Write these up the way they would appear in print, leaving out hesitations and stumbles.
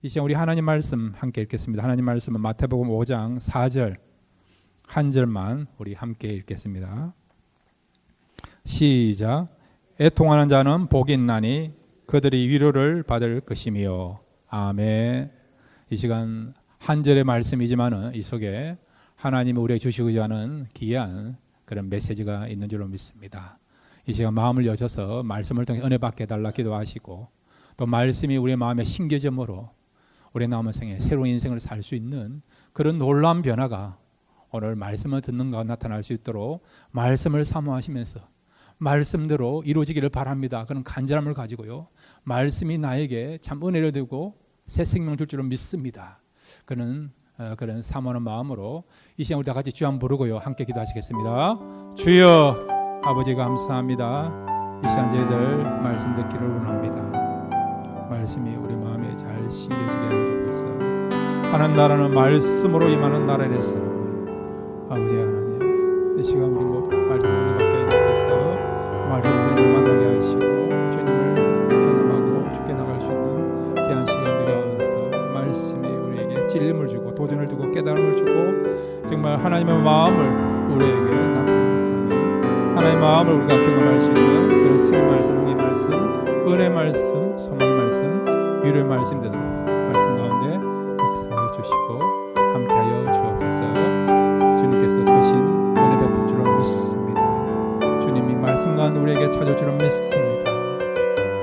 이 시간 우리 하나님 말씀 함께 읽겠습니다. 하나님 말씀은 마태복음 5장 4절 한 절만 우리 함께 읽겠습니다. 시작. 애통하는 자는 복이 있나니 그들이 위로를 받을 것이며. 아멘. 이 시간 한 절의 말씀이지만 이 속에 하나님이 우리에게 주시고자 하는 귀한 그런 메시지가 있는 줄로 믿습니다. 이 시간 마음을 여셔서 말씀을 통해 은혜 받게 해달라 기도하시고, 또 말씀이 우리의 마음에 심겨짐으로 우리의 남은 생에 새로운 인생을 살 수 있는 그런 놀라운 변화가 오늘 말씀을 듣는 가운데 나타날 수 있도록 말씀을 사모하시면서 말씀대로 이루어지기를 바랍니다. 그런 간절함을 가지고요, 말씀이 나에게 참 은혜를 되고 새 생명 줄 줄로 믿습니다. 그런 사모하는 마음으로 이 시간 우리 다 같이 주 한번 부르고요, 함께 기도하시겠습니다. 주여 아버지 감사합니다. 이 시간 저희들 말씀 듣기를 원합니다. 말씀이 우리 마음에 잘 심겨지게 하는 주옵소서. 하나님 나라는 말씀으로 임하는 나라라서 아버지 하나님, 이 시간 우리 모두 말씀을 받게 해주셔서 말씀을 만나게 하시고 주님을 경험하고 죽게 나갈 수 있는 귀한 시간 되어서 말씀이 우리에게 찔림을 주고 도전을 주고 깨달음을 주고 정말 하나님의 마음을 우리에게 나타내는 하나님의 마음을 우리가 경험할 수 있는 그런 새 말씀, 은혜 말씀, 은혜 말씀, 소망의 말씀, 위로의 말씀 되도록 말씀 가운데 역사해 주시고 함께하여 주옵소서. 주님께서 크신 은혜 베풀 줄로 믿습니다. 주님이 말씀 가운데 우리에게 찾을 줄로 믿습니다.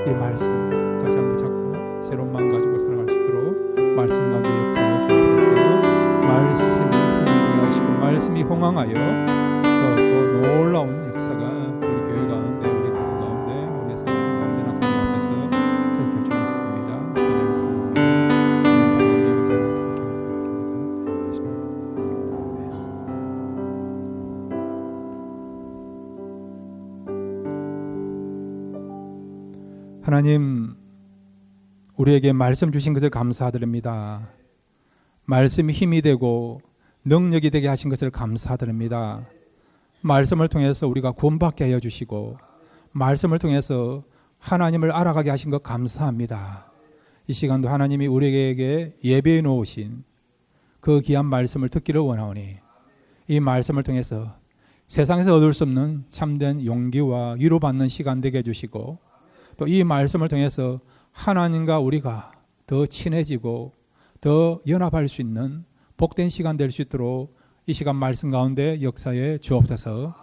이 말씀 다시 한번 잡고 새로운 마음 가지고 살아갈 수 있도록 말씀 가운데 역사해 주옵소서. 말씀이 힘이 하시고 말씀이 흥황하여 또 놀라운 역사가 우리 교회 가운데, 우리 가정 가운데, 우리 사람 가운데 나타나게 해서 그렇게 주셨습니다. 이런 사람을 하나님, 우리에게 말씀 주신 것을 감사드립니다. 말씀이 힘이 되고 능력이 되게 하신 것을 감사드립니다. 말씀을 통해서 우리가 구원받게 하여 주시고 말씀을 통해서 하나님을 알아가게 하신 것 감사합니다. 이 시간도 하나님이 우리에게 예배해 놓으신 그 귀한 말씀을 듣기를 원하오니 이 말씀을 통해서 세상에서 얻을 수 없는 참된 용기와 위로받는 시간 되게 해주시고, 또 이 말씀을 통해서 하나님과 우리가 더 친해지고 더 연합할 수 있는 복된 시간 될 수 있도록 이 시간 말씀 가운데 역사에 주옵소서.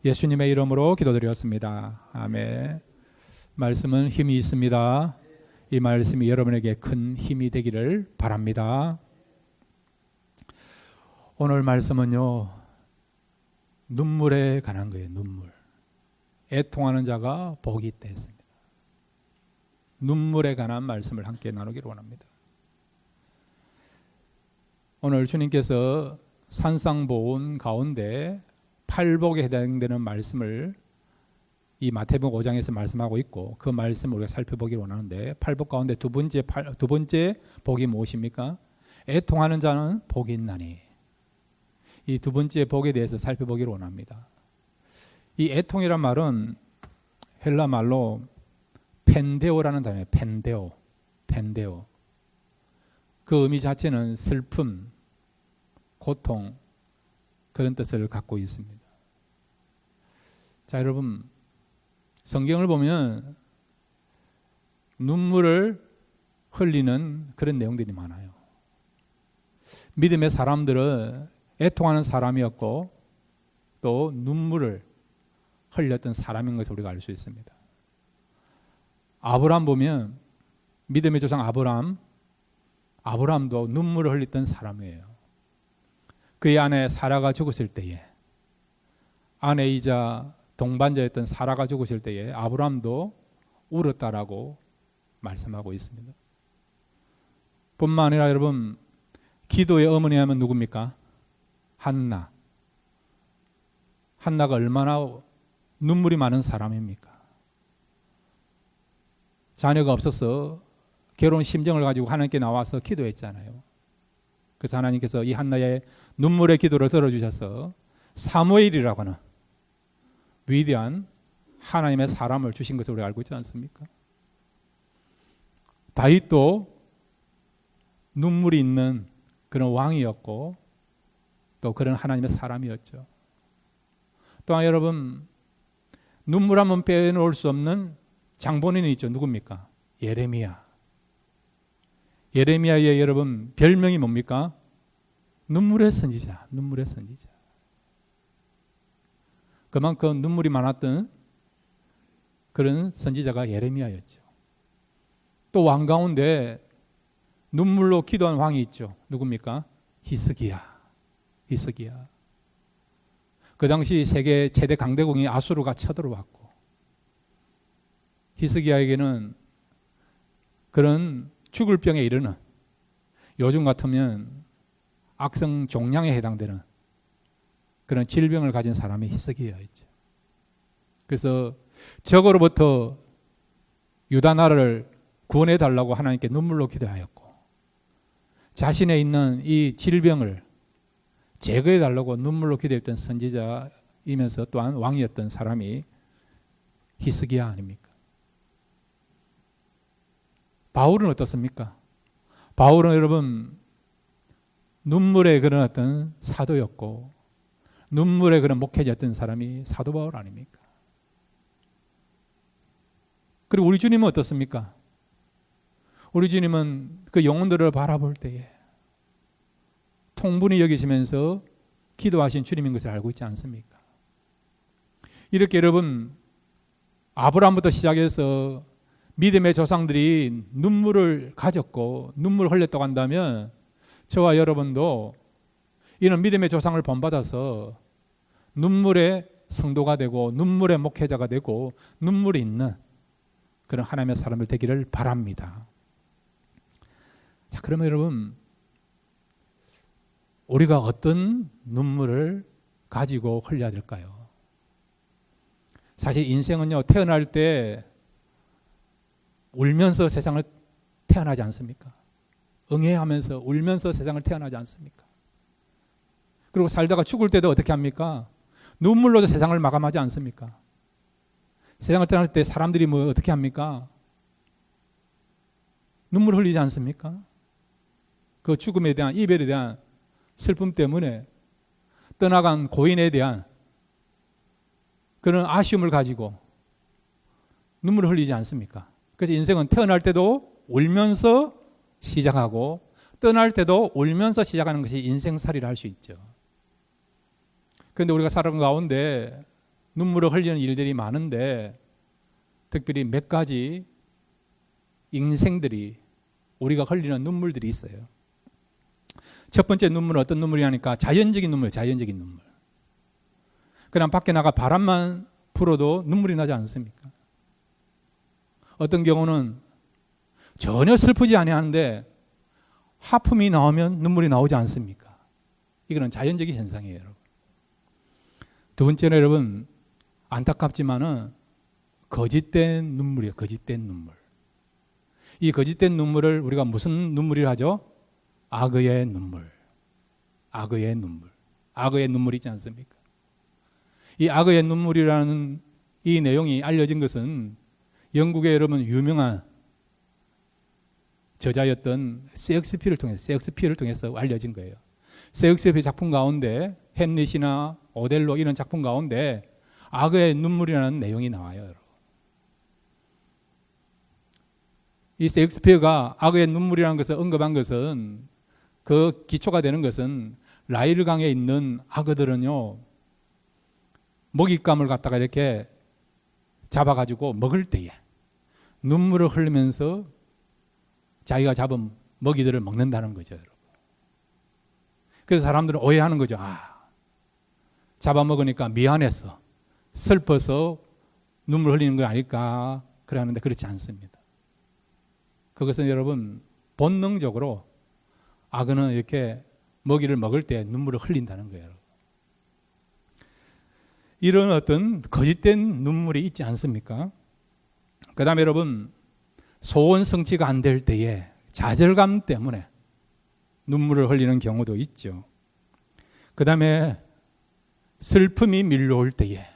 예수님의 이름으로 기도드렸습니다. 아멘. 말씀은 힘이 있습니다. 이 말씀이 여러분에게 큰 힘이 되기를 바랍니다. 오늘 말씀은요, 눈물에 관한 거예요. 눈물. 애통하는 자가 복이 있다 했습니다. 눈물에 관한 말씀을 함께 나누기를 원합니다. 오늘 주님께서 산상보훈 가운데 팔복에 해당되는 말씀을 이 마태복음 5장에서 말씀하고 있고, 그 말씀을 우리가 살펴보기를 원하는데, 팔복 가운데 두 번째 복이 무엇입니까? 애통하는 자는 복이 있나니. 이 두 번째 복에 대해서 살펴보기를 원합니다. 이 애통이란 말은 헬라 말로 펜데오라는 단어예요. 펜데오. 그 의미 자체는 슬픔, 고통, 그런 뜻을 갖고 있습니다. 자, 여러분, 성경을 보면 눈물을 흘리는 그런 내용들이 많아요. 믿음의 사람들은 애통하는 사람이었고 또 눈물을 흘렸던 사람인 것을 우리가 알 수 있습니다. 아브라함 보면 믿음의 조상 아브라함도 눈물을 흘렸던 사람이에요. 그의 아내 사라가 죽었을 때에, 아내이자 동반자였던 사라가 죽었을 때에 아브라함도 울었다라고 말씀하고 있습니다. 뿐만 아니라 여러분, 기도의 어머니 하면 누굽니까? 한나가 얼마나 눈물이 많은 사람입니까? 자녀가 없어서 괴로운 심정을 가지고 하나님께 나와서 기도했잖아요. 그래서 하나님께서 이 한나의 눈물의 기도를 들어주셔서 사무엘이라고 하는 위대한 하나님의 사람을 주신 것을 우리가 알고 있지 않습니까? 다윗도 눈물이 있는 그런 왕이었고 또 그런 하나님의 사람이었죠. 또한 여러분, 눈물하면 빼놓을 수 없는 장본인이 있죠. 누굽니까? 예레미야. 예레미야의 여러분 별명이 뭡니까? 눈물의 선지자, 눈물의 선지자. 그만큼 눈물이 많았던 그런 선지자가 예레미야였죠. 또 왕 가운데 눈물로 기도한 왕이 있죠. 누굽니까? 히스기야. 히스기야. 그 당시 세계 최대 강대국이 아수르가 쳐들어왔고 히스기야에게는 그런 죽을 병에 이르는, 요즘 같으면 악성 종양에 해당되는 그런 질병을 가진 사람이 히스기야였죠. 그래서 적으로부터 유다 나라를 구원해 달라고 하나님께 눈물로 기도하였고 자신의 있는 이 질병을 제거해 달라고 눈물로 기도했던 선지자이면서 또한 왕이었던 사람이 히스기야 아닙니까? 바울은 어떻습니까? 바울은 여러분 눈물의 그런 어떤 사도였고 눈물의 그런 목회자였던 사람이 사도 바울 아닙니까? 그리고 우리 주님은 어떻습니까? 우리 주님은 그 영혼들을 바라볼 때에 통분히 여기시면서 기도하신 주님인 것을 알고 있지 않습니까? 이렇게 여러분 아브라함부터 시작해서 믿음의 조상들이 눈물을 가졌고 눈물을 흘렸다고 한다면 저와 여러분도 이런 믿음의 조상을 본받아서 눈물의 성도가 되고 눈물의 목회자가 되고 눈물이 있는 그런 하나님의 사람들 되기를 바랍니다. 자, 그러면 여러분 우리가 어떤 눈물을 가지고 흘려야 될까요? 사실 인생은요 태어날 때 울면서 세상을 태어나지 않습니까? 응애하면서 울면서 세상을 태어나지 않습니까? 그리고 살다가 죽을 때도 어떻게 합니까? 눈물로도 세상을 마감하지 않습니까? 세상을 태어날 때 사람들이 뭐 어떻게 합니까? 눈물 흘리지 않습니까? 그 죽음에 대한 이별에 대한 슬픔 때문에 떠나간 고인에 대한 그런 아쉬움을 가지고 눈물을 흘리지 않습니까? 그래서 인생은 태어날 때도 울면서 시작하고 떠날 때도 울면서 시작하는 것이 인생살이라 할 수 있죠. 그런데 우리가 살아가는 가운데 눈물을 흘리는 일들이 많은데 특별히 몇 가지 인생들이 우리가 흘리는 눈물들이 있어요. 첫 번째 눈물은 어떤 눈물이냐니까 자연적인 눈물, 자연적인 눈물. 그냥 밖에 나가 바람만 불어도 눈물이 나지 않습니까? 어떤 경우는 전혀 슬프지 아니하는데 하품이 나오면 눈물이 나오지 않습니까? 이거는 자연적인 현상이에요, 여러분. 두 번째는 여러분 안타깝지만은 거짓된 눈물이에요. 거짓된 눈물. 이 거짓된 눈물을 우리가 무슨 눈물이라 하죠? 악의 눈물. 악의 눈물. 악의 눈물이 있지 않습니까? 이 악의 눈물이라는 이 내용이 알려진 것은 영국의 여러분 유명한 저자였던 셰익스피어를 통해서 알려진 거예요. 셰익스피어 작품 가운데 햄릿이나 오델로 이런 작품 가운데 악의 눈물이라는 내용이 나와요. 여러분. 이 셰익스피어가 악의 눈물이라는 것을 언급한 것은 그 기초가 되는 것은 라이르 강에 있는 악어들은요 먹잇감을 갖다가 이렇게 잡아가지고 먹을 때에 눈물을 흘리면서 자기가 잡은 먹이들을 먹는다는 거죠, 여러분. 그래서 사람들은 오해하는 거죠. 잡아먹으니까 미안해서 슬퍼서 눈물 흘리는 거 아닐까 그래 하는데 그렇지 않습니다. 그것은 여러분 본능적으로 악어는 이렇게 먹이를 먹을 때 눈물을 흘린다는 거예요. 이런 어떤 거짓된 눈물이 있지 않습니까? 그 다음에 여러분 소원 성취가 안 될 때에 좌절감 때문에 눈물을 흘리는 경우도 있죠. 그 다음에 슬픔이 밀려올 때에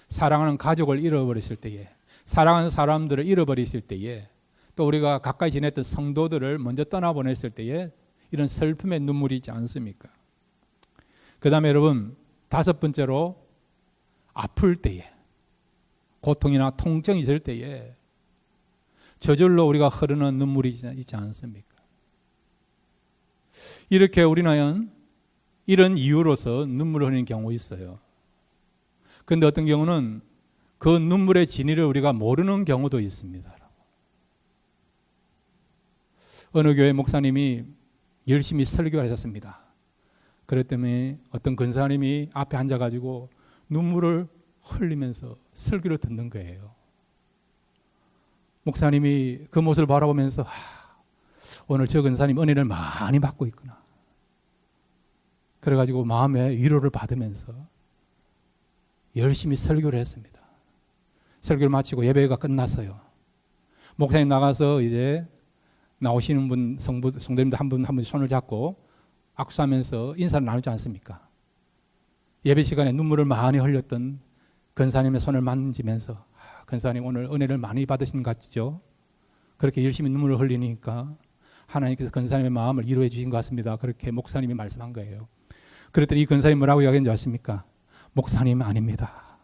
사랑하는 가족을 잃어버렸을 때에 사랑하는 사람들을 잃어버렸을 때에 또 우리가 가까이 지냈던 성도들을 먼저 떠나보냈을 때에 이런 슬픔의 눈물이 있지 않습니까? 그 다음에 여러분, 다섯 번째로 아플 때에, 고통이나 통증이 있을 때에 저절로 우리가 흐르는 눈물이 있지 않습니까? 이렇게 우리는 이런 이유로서 눈물을 흘리는 경우가 있어요. 그런데 어떤 경우는 그 눈물의 진위를 우리가 모르는 경우도 있습니다. 어느 교회 목사님이 열심히 설교를 하셨습니다. 그랬더니 어떤 권사님이 앞에 앉아가지고 눈물을 흘리면서 설교를 듣는 거예요. 목사님이 그 모습을 바라보면서 오늘 저 권사님 은혜를 많이 받고 있구나. 그래가지고 마음에 위로를 받으면서 열심히 설교를 했습니다. 설교를 마치고 예배가 끝났어요. 목사님 나가서 이제 나오시는 분, 성도님들 한 분 손을 잡고 악수하면서 인사를 나누지 않습니까? 예배 시간에 눈물을 많이 흘렸던 권사님의 손을 만지면서 권사님 오늘 은혜를 많이 받으신 것 같죠? 그렇게 열심히 눈물을 흘리니까 하나님께서 권사님의 마음을 위로해 주신 것 같습니다. 그렇게 목사님이 말씀한 거예요. 그랬더니 이 권사님이 뭐라고 이야기했는지 아십니까? 목사님 아닙니다.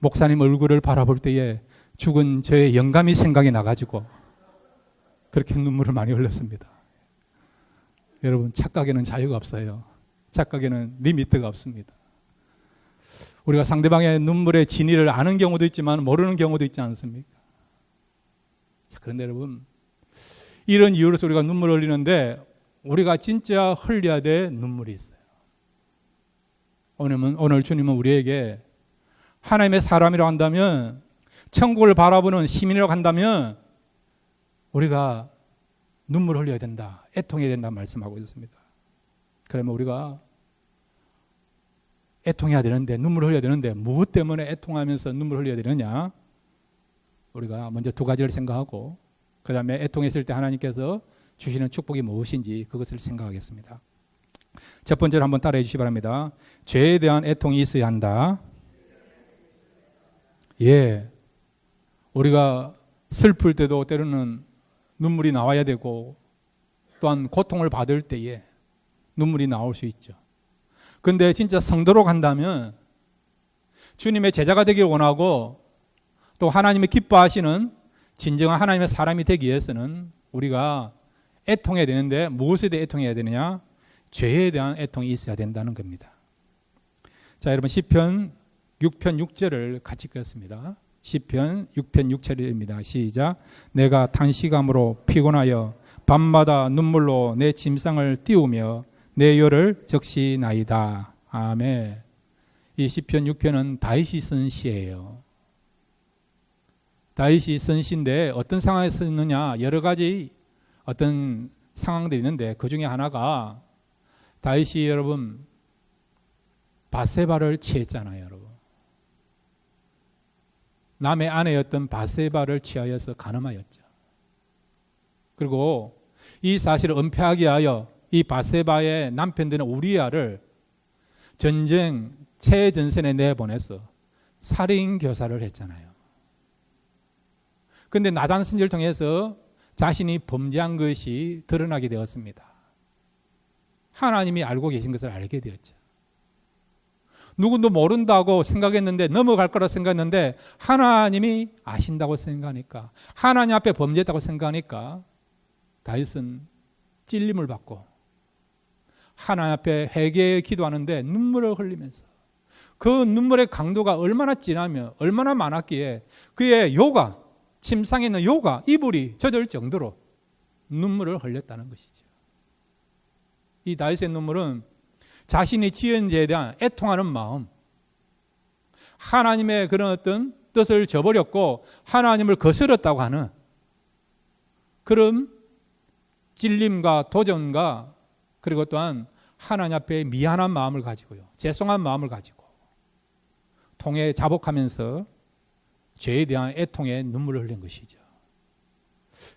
목사님 얼굴을 바라볼 때에 죽은 저의 영감이 생각이 나가지고 그렇게 눈물을 많이 흘렸습니다. 여러분, 착각에는 자유가 없어요. 착각에는 리미트가 없습니다. 우리가 상대방의 눈물의 진위를 아는 경우도 있지만 모르는 경우도 있지 않습니까? 자, 그런데 여러분, 이런 이유로서 우리가 눈물을 흘리는데 우리가 진짜 흘려야 될 눈물이 있어요. 오늘 주님은 우리에게 하나님의 사람이라고 한다면, 천국을 바라보는 시민이라고 한다면 우리가 눈물을 흘려야 된다, 애통해야 된다 말씀하고 있습니다. 그러면 우리가 애통해야 되는데, 눈물을 흘려야 되는데 무엇 때문에 애통하면서 눈물을 흘려야 되느냐? 우리가 먼저 두 가지를 생각하고 그 다음에 애통했을 때 하나님께서 주시는 축복이 무엇인지 그것을 생각하겠습니다. 첫 번째로 한번 따라해 주시기 바랍니다. 죄에 대한 애통이 있어야 한다. 예, 우리가 슬플 때도 때로는 눈물이 나와야 되고, 또한 고통을 받을 때에 눈물이 나올 수 있죠. 그런데 진짜 성도로 간다면, 주님의 제자가 되기를 원하고 또 하나님이 기뻐하시는 진정한 하나님의 사람이 되기 위해서는 우리가 애통해야 되는데, 무엇에 대해 애통해야 되느냐? 죄에 대한 애통이 있어야 된다는 겁니다. 자, 여러분, 시편 6편 6절을 같이 읽겠습니다. 시편 6편 6절입니다. 시작. 내가 탄식함으로 피곤하여 밤마다 눈물로 내 짐승을 띄우며 내 혀를 적시나이다. 아멘. 이 시편 6편은 다윗이 쓴 시예요. 다윗이 쓴 시인데 어떤 상황에 썼느냐, 여러 가지 어떤 상황들이 있는데 그 중에 하나가, 다윗이 여러분 바세바를 취했잖아요. 여러분, 남의 아내였던 바세바를 취하여서 간음하였죠. 그리고 이 사실을 은폐하기 위하여 이 바세바의 남편 되는 우리아를 전쟁 최전선에 내보내서 살인 교사를 했잖아요. 그런데 나단 선지를 통해서 자신이 범죄한 것이 드러나게 되었습니다. 하나님이 알고 계신 것을 알게 되었죠. 누구도 모른다고 생각했는데, 넘어갈 거라 생각했는데 하나님이 아신다고 생각하니까, 하나님 앞에 범죄했다고 생각하니까 다윗은 찔림을 받고 하나님 앞에 회개에 기도하는데 눈물을 흘리면서, 그 눈물의 강도가 얼마나 진하며 얼마나 많았기에 그의 요가, 침상에 있는 요가, 이불이 젖을 정도로 눈물을 흘렸다는 것이죠. 이 다윗의 눈물은 자신이 지은 죄에 대한 애통하는 마음, 하나님의 그런 어떤 뜻을 저버렸고 하나님을 거스렸다고 하는 그런 찔림과 도전과, 그리고 또한 하나님 앞에 미안한 마음을 가지고요, 죄송한 마음을 가지고 통에 자복하면서 죄에 대한 애통에 눈물을 흘린 것이죠.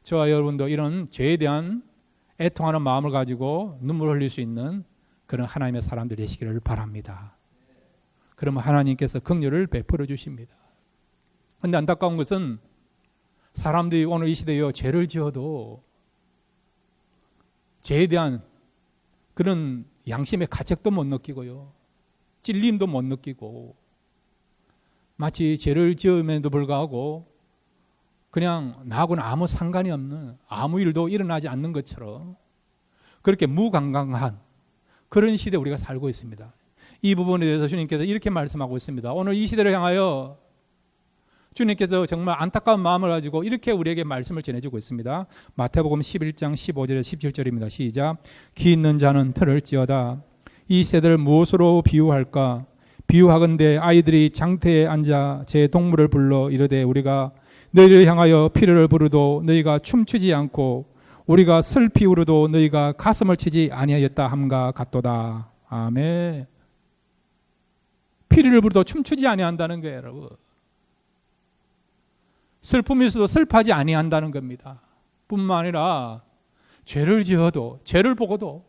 저와 여러분도 이런 죄에 대한 애통하는 마음을 가지고 눈물을 흘릴 수 있는 그런 하나님의 사람들 되시기를 바랍니다. 그러면 하나님께서 긍휼을 베풀어 주십니다. 그런데 안타까운 것은 사람들이 오늘 이 시대에 죄를 지어도 죄에 대한 그런 양심의 가책도 못 느끼고요. 찔림도 못 느끼고 마치 죄를 지음에도 불구하고 그냥 나하고는 아무 상관이 없는 아무 일도 일어나지 않는 것처럼 그렇게 무감각한 그런 시대에 우리가 살고 있습니다. 이 부분에 대해서 주님께서 이렇게 말씀하고 있습니다. 오늘 이 시대를 향하여 주님께서 정말 안타까운 마음을 가지고 이렇게 우리에게 말씀을 전해주고 있습니다. 마태복음 11장 15절에서 17절입니다. 시작. 귀 있는 자는 들을지어다. 이 세대를 무엇으로 비유할까? 비유하건대 아이들이 장태에 앉아 제 동물을 불러 이르되 우리가 너희를 향하여 피를 부르도 너희가 춤추지 않고 우리가 슬피 울어도 너희가 가슴을 치지 아니하였다 함과 같도다. 아멘. 피를 부르도 춤추지 아니한다는 거예요, 여러분. 슬픔이 있어도 슬퍼하지 아니한다는 겁니다. 뿐만 아니라 죄를 지어도 죄를 보고도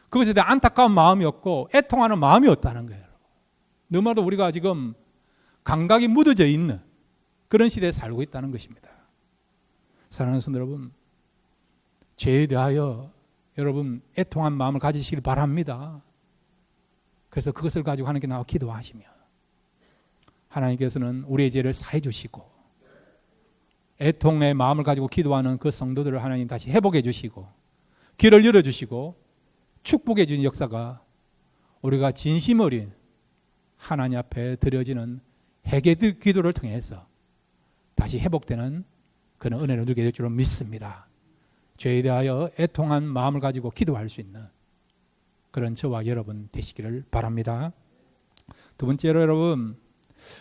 그것에 대한 안타까운 마음이 없고 애통하는 마음이 없다는 거예요. 너무나도 우리가 지금 감각이 묻어져 있는 그런 시대에 살고 있다는 것입니다. 사랑하는 성도 여러분, 죄에 대하여 여러분 애통한 마음을 가지시길 바랍니다. 그래서 그것을 가지고 하나님께 나와 기도하시며 하나님께서는 우리의 죄를 사해 주시고 애통의 마음을 가지고 기도하는 그 성도들을 하나님 다시 회복해 주시고 길을 열어주시고 축복해 주는 역사가 우리가 진심 어린 하나님 앞에 드려지는 회개 기도를 통해서 다시 회복되는 그런 은혜를 누리게 될 줄로 믿습니다. 죄에 대하여 애통한 마음을 가지고 기도할 수 있는 그런 저와 여러분 되시기를 바랍니다. 두 번째로 여러분,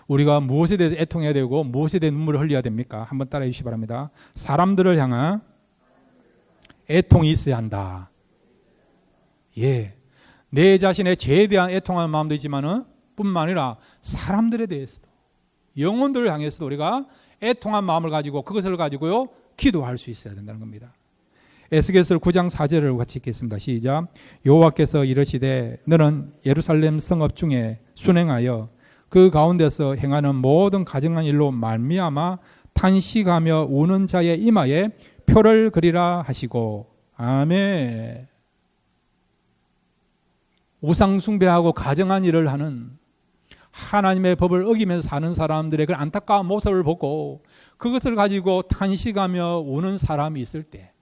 우리가 무엇에 대해서 애통해야 되고 무엇에 대해 눈물을 흘려야 됩니까? 한번 따라해 주시기 바랍니다. 사람들을 향한 애통이 있어야 한다. 예, 내 자신의 죄에 대한 애통하는 마음도 있지만은 뿐만 아니라 사람들에 대해서도 영혼들을 향해서도 우리가 애통한 마음을 가지고 그것을 가지고요 기도할 수 있어야 된다는 겁니다. 에스겔서 9장 4절을 같이 읽겠습니다. 시작. 여호와께서 이르시되 너는 예루살렘 성읍 중에 순행하여 그 가운데서 행하는 모든 가증한 일로 말미암아 탄식하며 우는 자의 이마에 표를 그리라 하시고. 아멘. 우상 숭배하고 가증한 일을 하는 하나님의 법을 어기면서 사는 사람들의 그 안타까운 모습을 보고 그것을 가지고 탄식하며 우는 사람이 있을 때,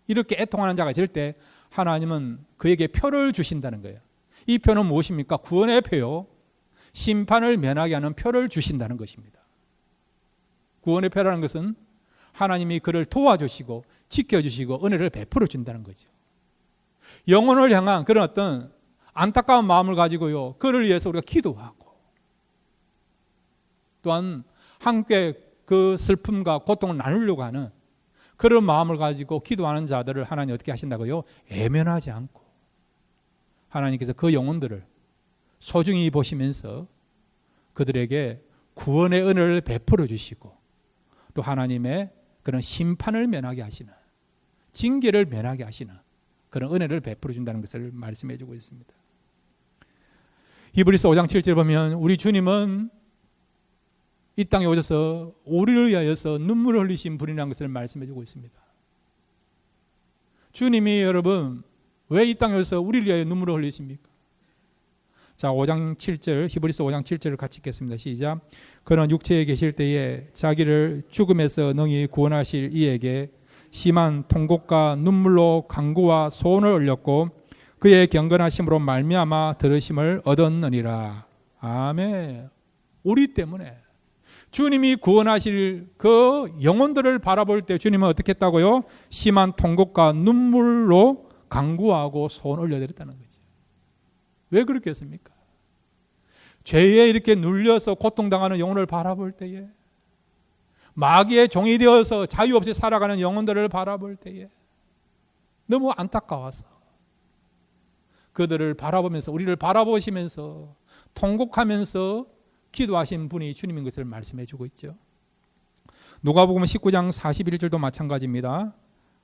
이렇게 애통하는 자가 있을 때 하나님은 그에게 표를 주신다는 거예요. 이 표는 무엇입니까? 구원의 표요. 심판을 면하게 하는 표를 주신다는 것입니다. 구원의 표라는 것은 하나님이 그를 도와주시고 지켜주시고 은혜를 베풀어 준다는 거죠. 영혼을 향한 그런 어떤 안타까운 마음을 가지고요, 그를 위해서 우리가 기도하고 또한 함께 그 슬픔과 고통을 나누려고 하는 그런 마음을 가지고 기도하는 자들을 하나님 어떻게 하신다고요? 애면하지 않고 하나님께서 그 영혼들을 소중히 보시면서 그들에게 구원의 은혜를 베풀어 주시고 또 하나님의 그런 심판을 면하게 하시는, 징계를 면하게 하시는 그런 은혜를 베풀어 준다는 것을 말씀해 주고 있습니다. 히브리서 5장 7절 보면 우리 주님은 이 땅에 오셔서 우리를 위하여서 눈물을 흘리신 분이라는 것을 말씀해 주고 있습니다. 주님이 여러분 왜 이 땅에 오셔서 우리를 위하여 눈물을 흘리십니까? 자, 5장 7절, 히브리서 5장 7절을 같이 읽겠습니다. 시작. 그는 육체에 계실 때에 자기를 죽음에서 능히 구원하실 이에게 심한 통곡과 눈물로 간구와 소원을 올렸고 그의 경건하심으로 말미암아 들으심을 얻었느니라. 아멘. 우리 때문에 주님이 구원하실 그 영혼들을 바라볼 때 주님은 어떻게 했다고요? 심한 통곡과 눈물로 간구하고 소원을 올려드렸다는 거죠. 왜 그렇게 했습니까? 죄에 이렇게 눌려서 고통당하는 영혼을 바라볼 때에, 마귀의 종이 되어서 자유 없이 살아가는 영혼들을 바라볼 때에 너무 안타까워서 그들을 바라보면서, 우리를 바라보시면서 통곡하면서 기도하신 분이 주님인 것을 말씀해 주고 있죠. 누가복음 19장 41절도 마찬가지입니다.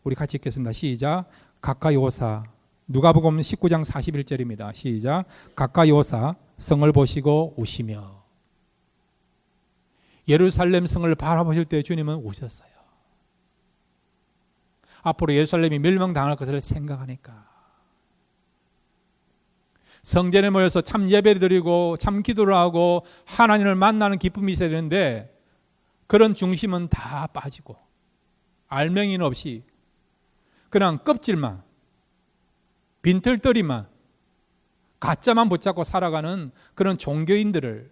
우리 같이 읽겠습니다. 시작. 가까이 오사. 누가복음 19장 41절입니다. 시작. 가까이 오사 성을 보시고 우시며. 예루살렘 성을 바라보실 때 주님은 우셨어요. 앞으로 예루살렘이 멸망당할 것을 생각하니까. 성전에 모여서 참 예배를 드리고 참 기도를 하고 하나님을 만나는 기쁨이 있어야 되는데 그런 중심은 다 빠지고 알맹이는 없이 그냥 껍질만, 빈털터리만, 가짜만 붙잡고 살아가는 그런 종교인들을,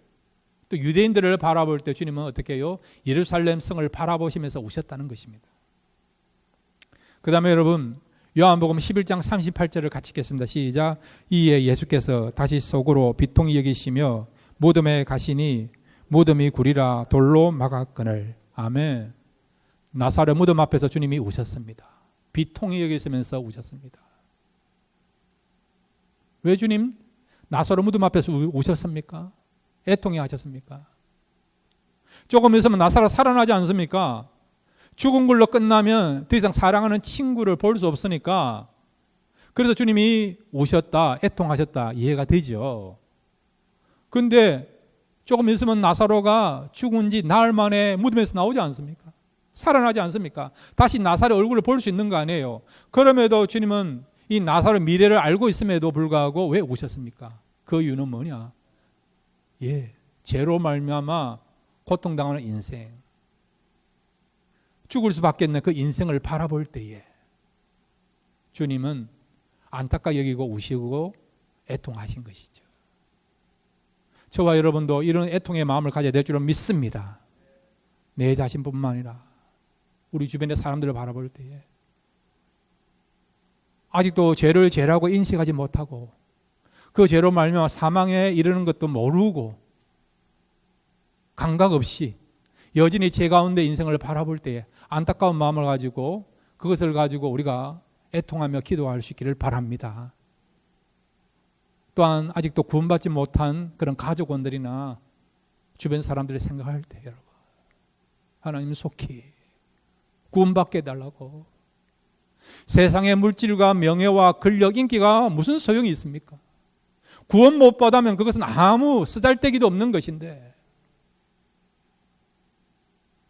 또 유대인들을 바라볼 때 주님은 어떻게 해요? 예루살렘 성을 바라보시면서 우셨다는 것입니다. 그 다음에 여러분, 요한복음 11장 38절을 같이 읽겠습니다. 시작. 이에 예수께서 다시 속으로 비통히 여기시며 무덤에 가시니 무덤이 구리라 돌로 막았거늘. 아멘. 나사렛 무덤 앞에서 주님이 우셨습니다. 비통히 여기시면서 우셨습니다. 왜 주님 나사렛 무덤 앞에서 우셨습니까? 애통해 하셨습니까? 조금 있으면 나사렛 살아나지 않습니까? 죽은 걸로 끝나면 더 이상 사랑하는 친구를 볼 수 없으니까 그래서 주님이 오셨다, 애통하셨다 이해가 되죠. 그런데 조금 있으면 나사로가 죽은 지 나흘 만에 무덤에서 나오지 않습니까? 살아나지 않습니까? 다시 나사로의 얼굴을 볼 수 있는 거 아니에요. 그럼에도 주님은 이 나사로의 미래를 알고 있음에도 불구하고 왜 오셨습니까? 그 이유는 뭐냐? 죄로 말미암아 고통당하는 인생, 죽을 수밖에 없는 그 인생을 바라볼 때에 주님은 안타까 여기고 우시고 애통하신 것이죠. 저와 여러분도 이런 애통의 마음을 가져야 될 줄로 믿습니다. 내 자신뿐만 아니라 우리 주변의 사람들을 바라볼 때에 아직도 죄를 죄라고 인식하지 못하고 그 죄로 말미암아 사망에 이르는 것도 모르고 감각 없이 여전히 죄 가운데 인생을 바라볼 때에 안타까운 마음을 가지고 그것을 가지고 우리가 애통하며 기도할 수 있기를 바랍니다. 또한 아직도 구원받지 못한 그런 가족원들이나 주변 사람들이 생각할 때 여러분, 하나님 속히 구원받게 해달라고. 세상의 물질과 명예와 권력, 인기가 무슨 소용이 있습니까? 구원 못 받으면 그것은 아무 쓰잘데기도 없는 것인데,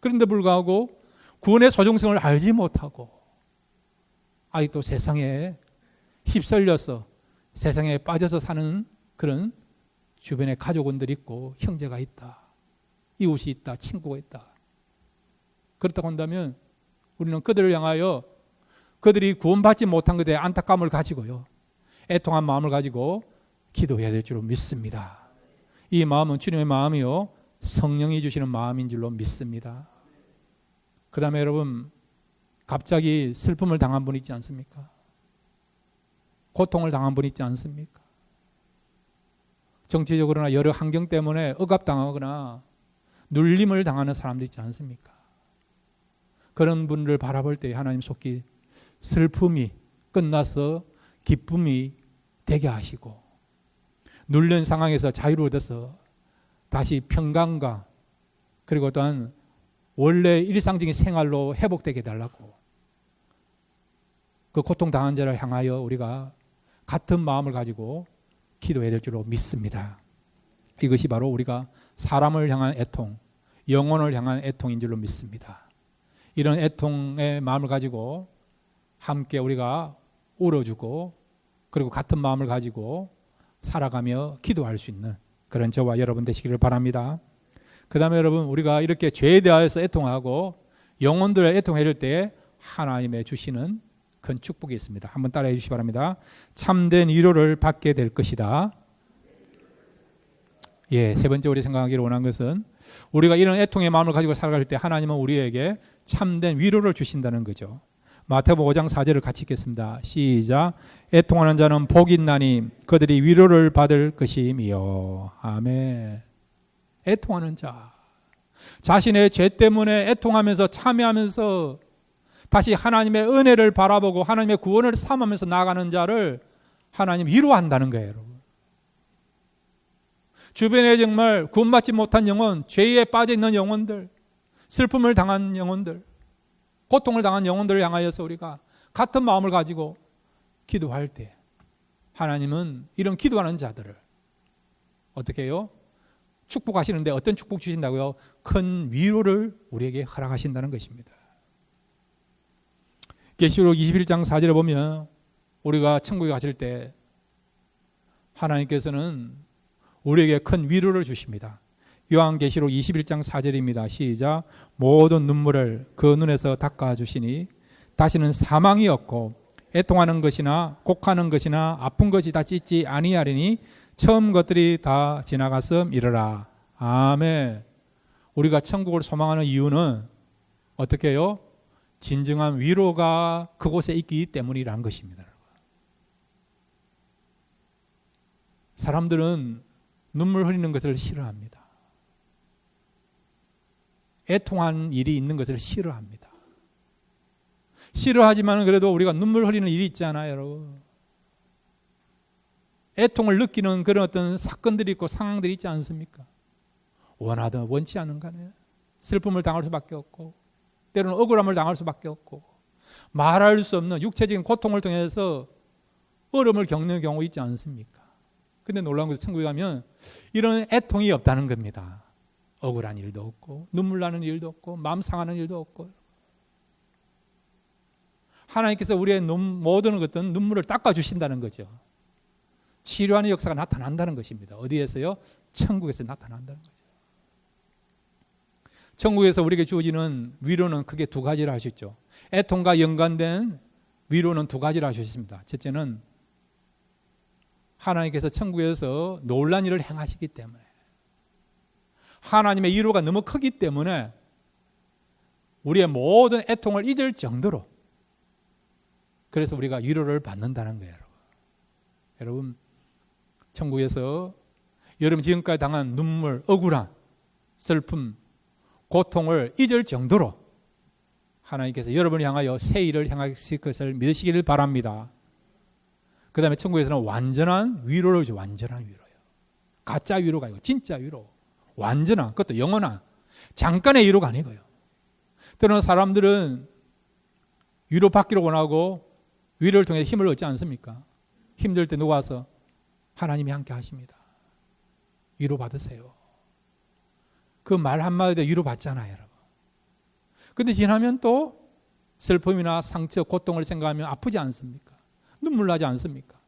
그런데 불구하고 구원의 소중성을 알지 못하고 아직도 세상에 휩쓸려서 세상에 빠져서 사는 그런 주변에 가족원들이 있고 형제가 있다, 이웃이 있다, 친구가 있다. 그렇다고 한다면 우리는 그들을 향하여 그들이 구원받지 못한 것에 안타까움을 가지고요, 애통한 마음을 가지고 기도해야 될 줄로 믿습니다. 이 마음은 주님의 마음이요 성령이 주시는 마음인 줄로 믿습니다. 그 다음에 여러분, 갑자기 슬픔을 당한 분 있지 않습니까? 고통을 당한 분 있지 않습니까? 정치적으로나 여러 환경 때문에 억압당하거나 눌림을 당하는 사람도 있지 않습니까? 그런 분들을 바라볼 때 하나님 속히 슬픔이 끝나서 기쁨이 되게 하시고 눌린 상황에서 자유를 얻어서 다시 평강과 그리고 또한 원래 일상적인 생활로 회복되게 해달라고, 그 고통당한 자를 향하여 우리가 같은 마음을 가지고 기도해야 될 줄로 믿습니다. 이것이 바로 우리가 사람을 향한 애통, 영혼을 향한 애통인 줄로 믿습니다. 이런 애통의 마음을 가지고 함께 우리가 울어주고 그리고 같은 마음을 가지고 살아가며 기도할 수 있는 그런 저와 여러분 되시기를 바랍니다. 그 다음에 여러분, 우리가 이렇게 죄에 대하여서 애통하고 영혼들을 애통해야 될 때 하나님의 주시는 큰 축복이 있습니다. 한번 따라해 주시기 바랍니다. 참된 위로를 받게 될 것이다. 세 번째 우리 생각하기를 원한 것은 우리가 이런 애통의 마음을 가지고 살아갈 때 하나님은 우리에게 참된 위로를 주신다는 거죠. 마태복음 5장 4절을 같이 읽겠습니다. 시작. 애통하는 자는 복이 있나니 그들이 위로를 받을 것이며. 아멘. 애통하는 자, 자신의 죄 때문에 애통하면서 참회하면서 다시 하나님의 은혜를 바라보고 하나님의 구원을 삼으면서 나아가는 자를 하나님 위로한다는 거예요, 여러분. 주변에 정말 구원받지 못한 영혼, 죄에 빠져 있는 영혼들, 슬픔을 당한 영혼들, 고통을 당한 영혼들을 향하여서 우리가 같은 마음을 가지고 기도할 때 하나님은 이런 기도하는 자들을 어떻게 해요? 축복하시는데 어떤 축복 주신다고요? 큰 위로를 우리에게 허락하신다는 것입니다. 계시록 21장 4절에 보면 우리가 천국에 가실 때 하나님께서는 우리에게 큰 위로를 주십니다. 요한계시록 21장 4절입니다. 시작. 모든 눈물을 그 눈에서 닦아주시니 다시는 사망이 없고 애통하는 것이나 곡하는 것이나 아픈 것이 다 찢지 아니하리니 처음 것들이 다 지나갔음이러라. 아멘. 우리가 천국을 소망하는 이유는 어떻게 해요? 진정한 위로가 그곳에 있기 때문이라는 것입니다. 사람들은 눈물 흘리는 것을 싫어합니다. 애통한 일이 있는 것을 싫어합니다. 싫어하지만 그래도 우리가 눈물 흘리는 일이 있잖아요, 여러분. 애통을 느끼는 그런 어떤 사건들이 있고 상황들이 있지 않습니까? 원하든 원치 않은 간에 슬픔을 당할 수밖에 없고 때로는 억울함을 당할 수밖에 없고 말할 수 없는 육체적인 고통을 통해서 어려움을 겪는 경우 있지 않습니까? 근데 놀라운 것은 천국에 가면 이런 애통이 없다는 겁니다. 억울한 일도 없고 눈물 나는 일도 없고 마음 상하는 일도 없고 하나님께서 우리의 모든 것들은 눈물을 닦아주신다는 거죠. 치료하는 역사가 나타난다는 것입니다. 어디에서요? 천국에서 나타난다는 거죠. 천국에서 우리에게 주어지는 위로는 크게 두 가지를 하셨죠. 애통과 연관된 위로는 두 가지를 하셨습니다. 첫째는 하나님께서 천국에서 놀라운 일을 행하시기 때문에 하나님의 위로가 너무 크기 때문에 우리의 모든 애통을 잊을 정도로 그래서 우리가 위로를 받는다는 거예요. 여러분 천국에서 여러분 지금까지 당한 눈물, 억울함, 슬픔, 고통을 잊을 정도로 하나님께서 여러분을 향하여 새 일을 행하실 것을 믿으시기를 바랍니다. 그 다음에 천국에서는 완전한 위로를 줘. 완전한 위로예요. 가짜 위로가 아니고 진짜 위로. 완전한, 그것도 영원한 잠깐의 위로가 아니고요. 때로는 사람들은 위로 받기를 원하고 위로를 통해 힘을 얻지 않습니까? 힘들 때 누가 와서 하나님이 함께 하십니다. 위로 받으세요. 그 말 한마디에 위로 받잖아요, 여러분. 근데 지나면 또 슬픔이나 상처, 고통을 생각하면 아프지 않습니까? 눈물 나지 않습니까?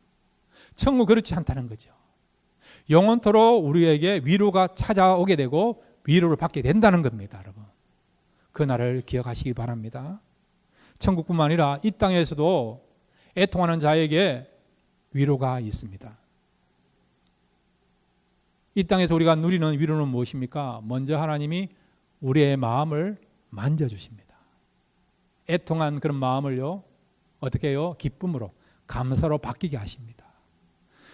천국 그렇지 않다는 거죠. 영원토록 우리에게 위로가 찾아오게 되고 위로를 받게 된다는 겁니다, 여러분. 그 날을 기억하시기 바랍니다. 천국뿐만 아니라 이 땅에서도 애통하는 자에게 위로가 있습니다. 이 땅에서 우리가 누리는 위로는 무엇입니까? 먼저 하나님이 우리의 마음을 만져주십니다. 애통한 그런 마음을요, 어떻게 해요? 기쁨으로, 감사로 바뀌게 하십니다.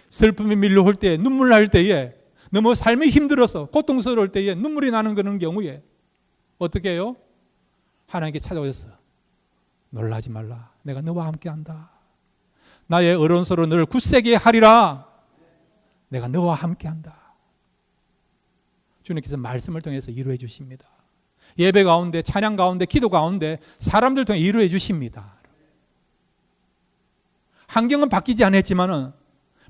슬픔이 밀려올 때, 눈물 날 때에, 너무 삶이 힘들어서 고통스러울 때에 눈물이 나는 그런 경우에 어떻게 해요? 하나님께 찾아오셔서 놀라지 말라. 내가 너와 함께한다. 나의 어른서로 너를 굳세게 하리라. 내가 너와 함께한다. 주님께서 말씀을 통해서 위로해 주십니다. 예배 가운데, 찬양 가운데, 기도 가운데 사람들 통해 위로해 주십니다. 환경은 바뀌지 않았지만은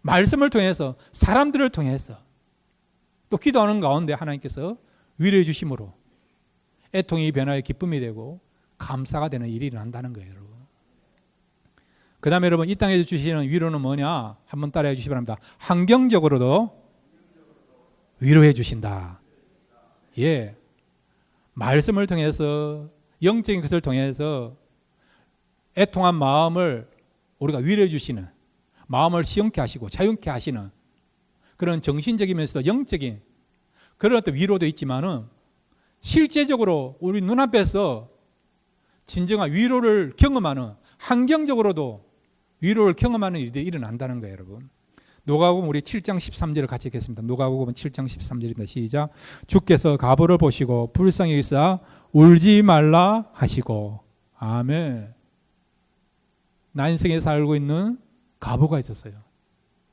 말씀을 통해서 사람들을 통해서 또 기도하는 가운데 하나님께서 위로해 주심으로 애통이 변화의 기쁨이 되고 감사가 되는 일이 일어난다는 거예요, 여러분. 그 다음에 여러분 이 땅에서 주시는 위로는 뭐냐? 한번 따라해 주시기 바랍니다. 환경적으로도 위로해 주신다. 예, 말씀을 통해서 영적인 것을 통해서 애통한 마음을 우리가 위로해 주시는 마음을 시원케 하시고 자유케 하시는 그런 정신적이면서도 영적인 그런 어떤 위로도 있지만은 실제적으로 우리 눈앞에서 진정한 위로를 경험하는 환경적으로도 위로를 경험하는 일들이 일어난다는 거예요, 여러분. 누가복음 우리 7장 13절을 같이 읽겠습니다. 누가복음 7장 13절입니다. 시작. 주께서 가보를 보시고 불쌍히 여기사 울지 말라 하시고. 아멘. 난생에 살고 있는 가부가 있었어요.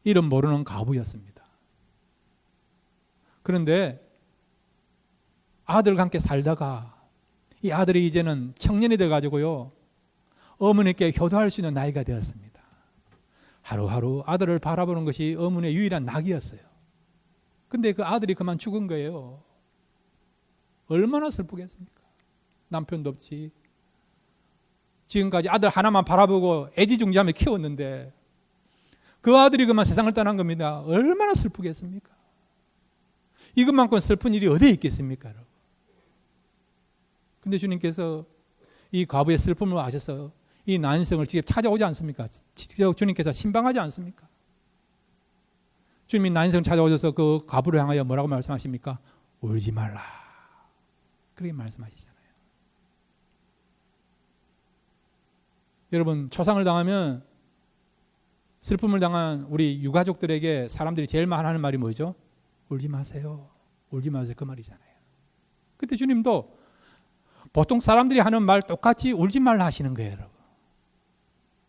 이름 모르는 가부였습니다. 그런데 아들과 함께 살다가 이 아들이 이제는 청년이 돼가지고요, 어머니께 효도할 수 있는 나이가 되었습니다. 하루하루 아들을 바라보는 것이 어머니의 유일한 낙이었어요. 근데 그 아들이 그만 죽은 거예요. 얼마나 슬프겠습니까? 남편도 없지. 지금까지 아들 하나만 바라보고 애지중지하며 키웠는데 그 아들이 그만 세상을 떠난 겁니다. 얼마나 슬프겠습니까? 이것만큼 슬픈 일이 어디에 있겠습니까, 여러분? 근데 주님께서 이 과부의 슬픔을 아셔서 이 난성을 직접 찾아오지 않습니까? 직접 주님께서 신방하지 않습니까? 주님이 난성을 찾아오셔서 그 과부를 향하여 뭐라고 말씀하십니까? 울지 말라. 그렇게 말씀하시잖아요. 여러분, 초상을 당하면, 슬픔을 당한 우리 유가족들에게 사람들이 제일 많이 하는 말이 뭐죠? 울지 마세요. 울지 마세요. 그 말이잖아요. 그때 주님도 보통 사람들이 하는 말 똑같이 울지 말라 하시는 거예요, 여러분.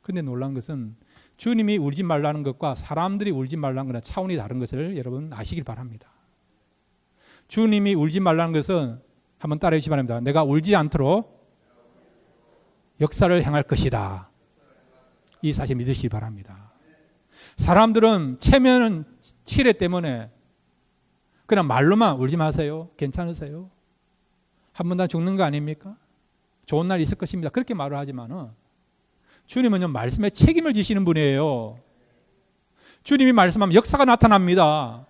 근데 놀라운 것은 주님이 울지 말라는 것과 사람들이 울지 말라는 것은 차원이 다른 것을 여러분 아시길 바랍니다. 주님이 울지 말라는 것은 한번 따라해 주시기 바랍니다. 내가 울지 않도록 역사를 행할 것이다. 이 사실 믿으시기 바랍니다. 사람들은 체면은 치레 때문에 그냥 말로만 울지 마세요. 괜찮으세요? 한 번 다 죽는 거 아닙니까? 좋은 날 있을 것입니다. 그렇게 말을 하지만은 주님은요, 말씀에 책임을 지시는 분이에요. 주님이 말씀하면 역사가 나타납니다.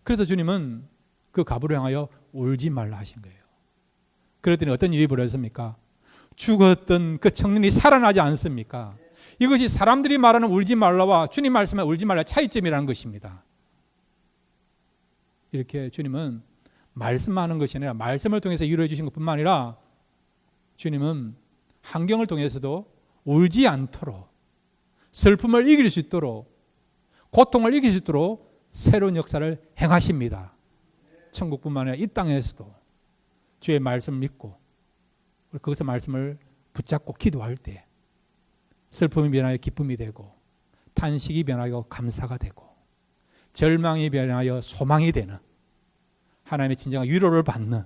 그래서 주님은 그 과부를 향하여 울지 말라 하신 거예요. 그랬더니 어떤 일이 벌어졌습니까? 죽었던 그 청년이 살아나지 않습니까? 이것이 사람들이 말하는 울지 말라와 주님 말씀에 울지 말라의 차이점이라는 것입니다. 이렇게 주님은 말씀하는 것이 아니라 말씀을 통해서 이루어 주신 것뿐만 아니라 주님은 환경을 통해서도 울지 않도록 슬픔을 이길 수 있도록 고통을 이길 수 있도록 새로운 역사를 행하십니다. 천국뿐만 아니라 이 땅에서도 주의 말씀을 믿고 거기서 말씀을 붙잡고 기도할 때 슬픔이 변하여 기쁨이 되고 탄식이 변하여 감사가 되고 절망이 변하여 소망이 되는 하나님의 진정한 위로를 받는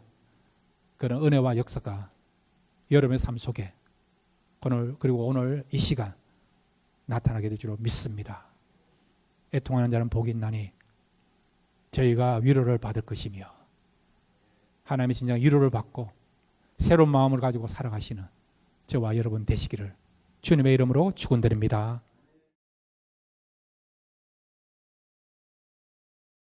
그런 은혜와 역사가 여러분의 삶 속에 그리고 오늘 이 시간 나타나게 될 줄로 믿습니다. 애통하는 자는 복이 있나니 저희가 위로를 받을 것이며 하나님의 진정한 위로를 받고 새로운 마음을 가지고 살아가시는 저와 여러분 되시기를 주님의 이름으로 축원드립니다.